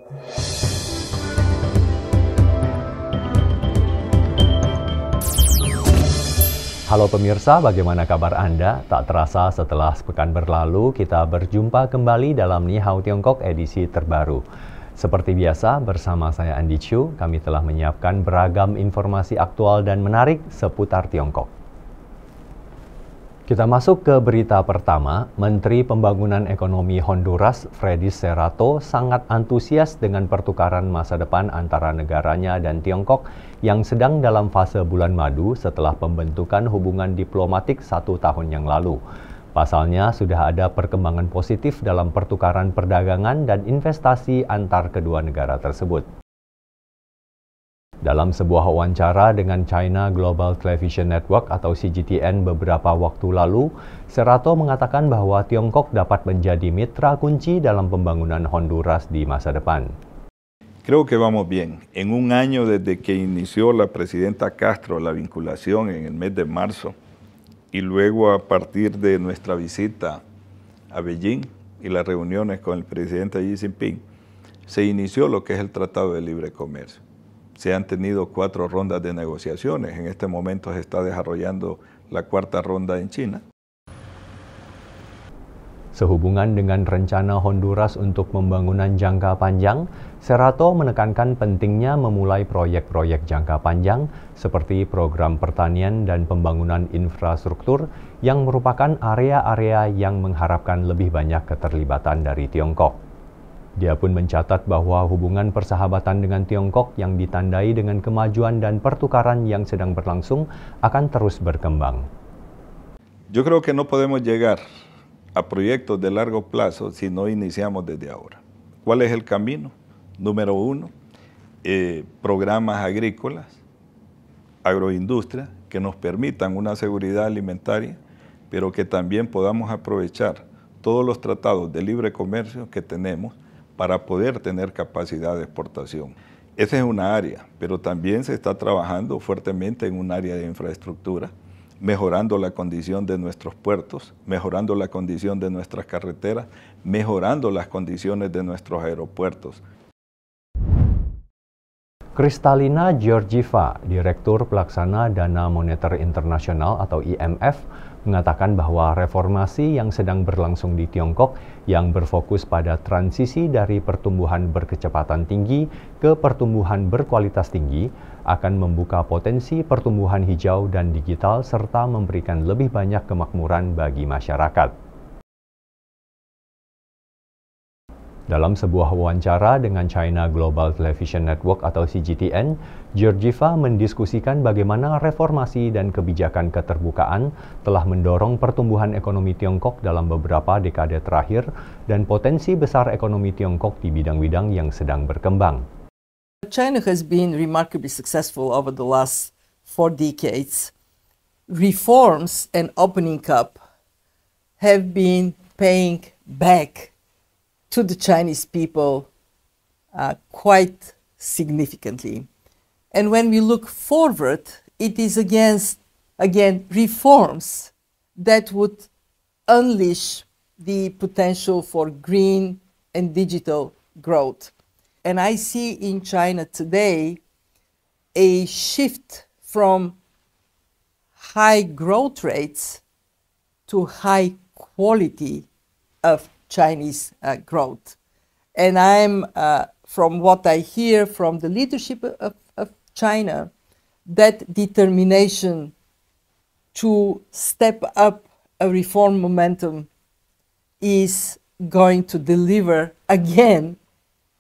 Halo pemirsa, bagaimana kabar Anda? Tak terasa setelah sepekan berlalu, kita berjumpa kembali dalam Ni Hao Tiongkok edisi terbaru. Seperti biasa, bersama saya Andi Chu, kami telah menyiapkan beragam informasi aktual dan menarik seputar Tiongkok. Kita masuk ke berita pertama. Menteri Pembangunan Ekonomi Honduras, Freddy Serrato, sangat antusias dengan pertukaran masa depan antara negaranya dan Tiongkok yang sedang dalam fase bulan madu setelah pembentukan hubungan diplomatik 1 tahun yang lalu. Pasalnya, sudah ada perkembangan positif dalam pertukaran perdagangan dan investasi antar kedua negara tersebut. Dalam sebuah wawancara dengan China Global Television Network atau CGTN beberapa waktu lalu, Serrato mengatakan bahwa Tiongkok dapat menjadi mitra kunci dalam pembangunan Honduras di masa depan. Creo que vamos bien. En un año desde que inició la presidenta Castro la vinculación en el mes de marzo y luego a partir de nuestra visita a Beijing y las reuniones con el presidente Xi Jinping, se inició lo que es el Tratado de Libre Comercio. Se han tenido 4 rondas de negociaciones. En este momento se está desarrollando la 4ª ronda en China. Sehubungan dengan rencana Honduras untuk pembangunan jangka panjang, Serrato menekankan pentingnya memulai proyek-proyek jangka panjang seperti program pertanian dan pembangunan infrastruktur yang merupakan area-area yang mengharapkan lebih banyak keterlibatan dari Tiongkok. Dia pun mencatat bahwa hubungan persahabatan dengan Tiongkok yang ditandai dengan kemajuan dan pertukaran yang sedang berlangsung akan terus berkembang. Yo creo que no podemos llegar a proyectos de largo plazo si no iniciamos desde ahora. ¿Cuál es el camino? Número 1, programas agrícolas, agroindustria, que nos permitan una seguridad alimentaria, pero que también podamos aprovechar todos los tratados de libre comercio que tenemos para poder tener capacidad de exportación. Esa es una área, pero también se está trabajando fuertemente en un área de infraestructura, mejorando la condición de nuestros puertos, mejorando la condición de nuestras carreteras, mejorando las condiciones de nuestros aeropuertos. Kristalina Georgieva, Direktur Pelaksana Dana Moneter Internasional atau IMF, mengatakan bahwa reformasi yang sedang berlangsung di Tiongkok yang berfokus pada transisi dari pertumbuhan berkecepatan tinggi ke pertumbuhan berkualitas tinggi akan membuka potensi pertumbuhan hijau dan digital serta memberikan lebih banyak kemakmuran bagi masyarakat. Dalam sebuah wawancara dengan China Global Television Network atau CGTN, Georgieva mendiskusikan bagaimana reformasi dan kebijakan keterbukaan telah mendorong pertumbuhan ekonomi Tiongkok dalam beberapa dekade terakhir dan potensi besar ekonomi Tiongkok di bidang-bidang yang sedang berkembang. China has been remarkably successful over the last 4 decades. Reforms and opening up have been paying back to the Chinese people quite significantly. And when we look forward, it is again reforms that would unleash the potential for green and digital growth. And I see in China today a shift from high growth rates to high quality of Chinese growth. And I'm, from what I hear from the leadership of China, that determination to step up a reform momentum is going to deliver again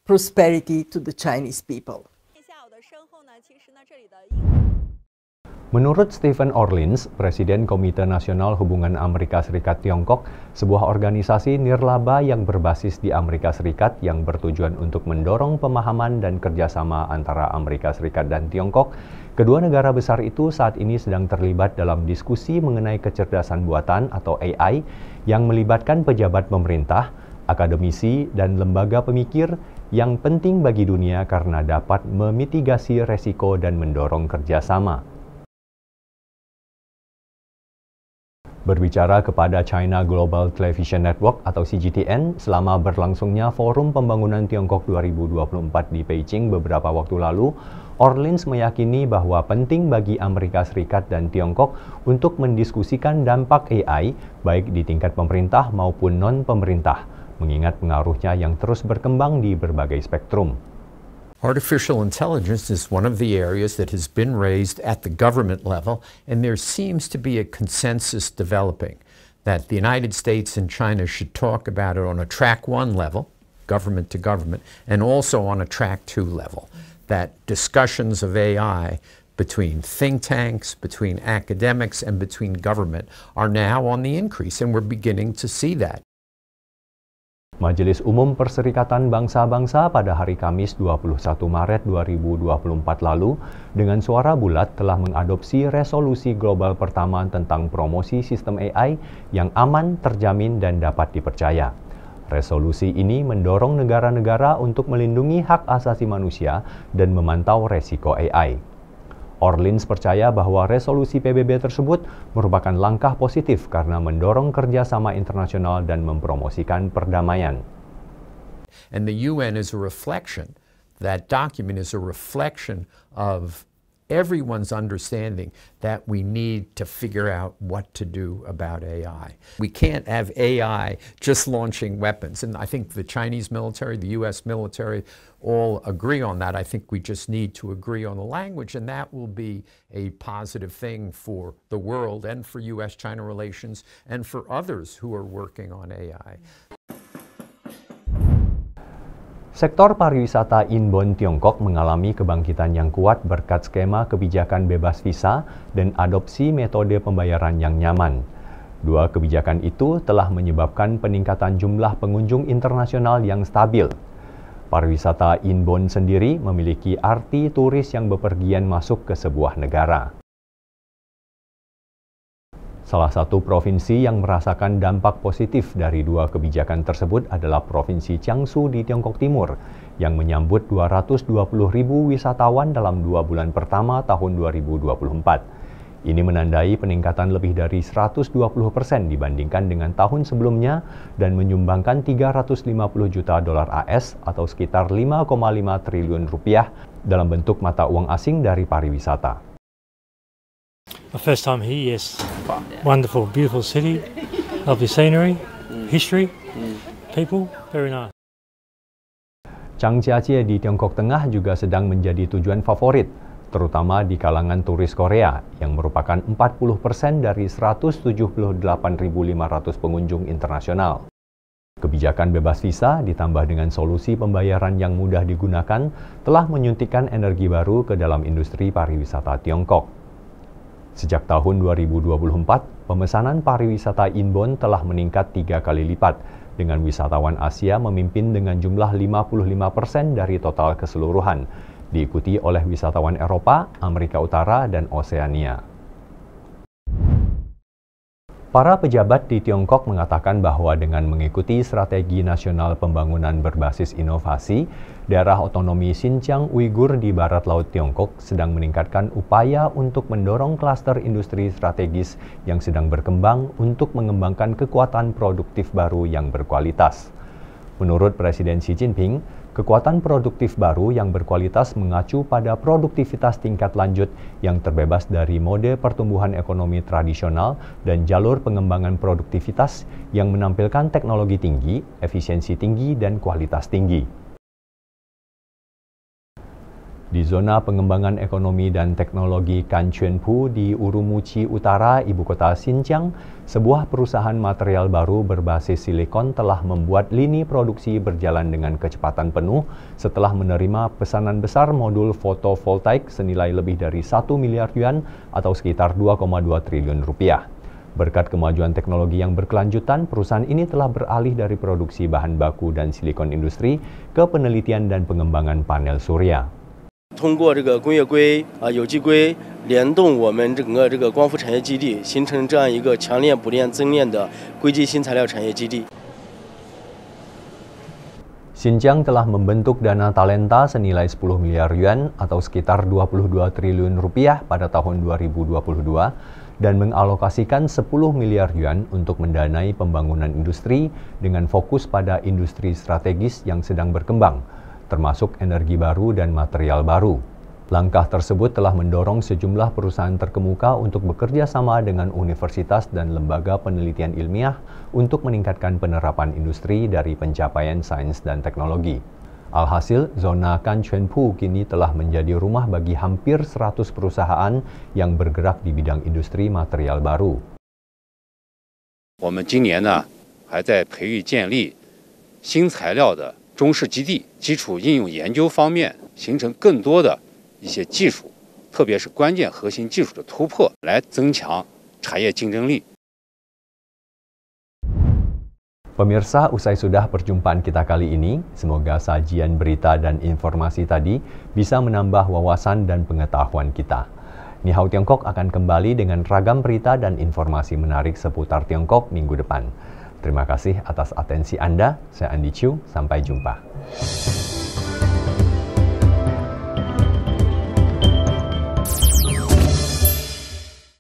prosperity to the Chinese people. Menurut Stephen Orlins, Presiden Komite Nasional Hubungan Amerika Serikat-Tiongkok, sebuah organisasi nirlaba yang berbasis di Amerika Serikat yang bertujuan untuk mendorong pemahaman dan kerjasama antara Amerika Serikat dan Tiongkok, kedua negara besar itu saat ini sedang terlibat dalam diskusi mengenai kecerdasan buatan atau AI yang melibatkan pejabat pemerintah, akademisi, dan lembaga pemikir yang penting bagi dunia karena dapat memitigasi resiko dan mendorong kerjasama. Berbicara kepada China Global Television Network atau CGTN selama berlangsungnya Forum Pembangunan Tiongkok 2024 di Beijing beberapa waktu lalu, Orlins meyakini bahwa penting bagi Amerika Serikat dan Tiongkok untuk mendiskusikan dampak AI baik di tingkat pemerintah maupun non-pemerintah, mengingat pengaruhnya yang terus berkembang di berbagai spektrum. Artificial intelligence is one of the areas that has been raised at the government level, and there seems to be a consensus developing that the United States and China should talk about it on a track 1 level, government to government, and also on a track 2 level, that discussions of AI between think tanks, between academics, and between government are now on the increase, and we're beginning to see that. Majelis Umum Perserikatan Bangsa-Bangsa pada hari Kamis 21 Maret 2024 lalu dengan suara bulat telah mengadopsi resolusi global pertama tentang promosi sistem AI yang aman, terjamin, dan dapat dipercaya. Resolusi ini mendorong negara-negara untuk melindungi hak asasi manusia dan memantau resiko AI. Orlins percaya bahwa resolusi PBB tersebut merupakan langkah positif karena mendorong kerjasama internasional dan mempromosikan perdamaian. And the UN is a reflection, that document is a reflection of everyone's understanding that we need to figure out what to do about AI. We can't have AI just launching weapons. And I think the Chinese military, the US military, all agree on that. I think we just need to agree on the language, and that will be a positive thing for the world and for US-China relations and for others who are working on AI. Sektor pariwisata inbound Tiongkok mengalami kebangkitan yang kuat berkat skema kebijakan bebas visa dan adopsi metode pembayaran yang nyaman. Dua kebijakan itu telah menyebabkan peningkatan jumlah pengunjung internasional yang stabil. Pariwisata inbound sendiri memiliki arti turis yang bepergian masuk ke sebuah negara. Salah satu provinsi yang merasakan dampak positif dari dua kebijakan tersebut adalah Provinsi Jiangsu di Tiongkok Timur, yang menyambut 220.000 wisatawan dalam 2 bulan pertama tahun 2024. Ini menandai peningkatan lebih dari 120% dibandingkan dengan tahun sebelumnya dan menyumbangkan 350 juta dolar AS atau sekitar 5,5 triliun rupiah dalam bentuk mata uang asing dari pariwisata. My first time here, yes. Wonderful, beautiful city, lovely scenery, history, people, very nice. Changjiajie di Tiongkok Tengah juga sedang menjadi tujuan favorit, terutama di kalangan turis Korea, yang merupakan 40% dari 178.500 pengunjung internasional. Kebijakan bebas visa ditambah dengan solusi pembayaran yang mudah digunakan telah menyuntikkan energi baru ke dalam industri pariwisata Tiongkok. Sejak tahun 2024, pemesanan pariwisata inbound telah meningkat 3 kali lipat, dengan wisatawan Asia memimpin dengan jumlah 55% dari total keseluruhan, diikuti oleh wisatawan Eropa, Amerika Utara, dan Oseania. Para pejabat di Tiongkok mengatakan bahwa dengan mengikuti strategi nasional pembangunan berbasis inovasi, daerah otonomi Xinjiang Uighur di barat laut Tiongkok sedang meningkatkan upaya untuk mendorong klaster industri strategis yang sedang berkembang untuk mengembangkan kekuatan produktif baru yang berkualitas. Menurut Presiden Xi Jinping, kekuatan produktif baru yang berkualitas mengacu pada produktivitas tingkat lanjut yang terbebas dari mode pertumbuhan ekonomi tradisional dan jalur pengembangan produktivitas yang menampilkan teknologi tinggi, efisiensi tinggi, dan kualitas tinggi. Di zona pengembangan ekonomi dan teknologi Kanchuanpu di Urumqi Utara, ibu kota Xinjiang, sebuah perusahaan material baru berbasis silikon telah membuat lini produksi berjalan dengan kecepatan penuh setelah menerima pesanan besar modul fotovoltaik senilai lebih dari 1 miliar yuan atau sekitar 2,2 triliun rupiah. Berkat kemajuan teknologi yang berkelanjutan, perusahaan ini telah beralih dari produksi bahan baku dan silikon industri ke penelitian dan pengembangan panel surya. 通过这个工业硅有机硅联动我们整个这个光伏产业基地，形成这样一个强链、补链、增链的硅基新材料产业基地。 Xinjiang telah membentuk dana talenta senilai 10 miliar yuan atau sekitar 22 triliun rupiah pada tahun 2022 dan mengalokasikan 10 miliar yuan untuk mendanai pembangunan industri dengan fokus pada industri strategis yang sedang berkembang, termasuk energi baru dan material baru. Langkah tersebut telah mendorong sejumlah perusahaan terkemuka untuk bekerja sama dengan universitas dan lembaga penelitian ilmiah untuk meningkatkan penerapan industri dari pencapaian sains dan teknologi. Alhasil, zona Kanchuanpu kini telah menjadi rumah bagi hampir 100 perusahaan yang bergerak di bidang industri material baru. 我们今年呢，还在培育建立新材料的中试基地，基础应用研究方面形成更多的一些技术，特别是关键核心技术的突破，来增强产业竞争力。 Pemirsa, usai sudah perjumpaan kita kali ini, semoga sajian berita dan informasi tadi bisa menambah wawasan dan pengetahuan kita. Ni Hao Tiongkok akan kembali dengan ragam berita dan informasi menarik seputar Tiongkok minggu depan. Terima kasih atas atensi Anda. Saya Andi Chiu, sampai jumpa.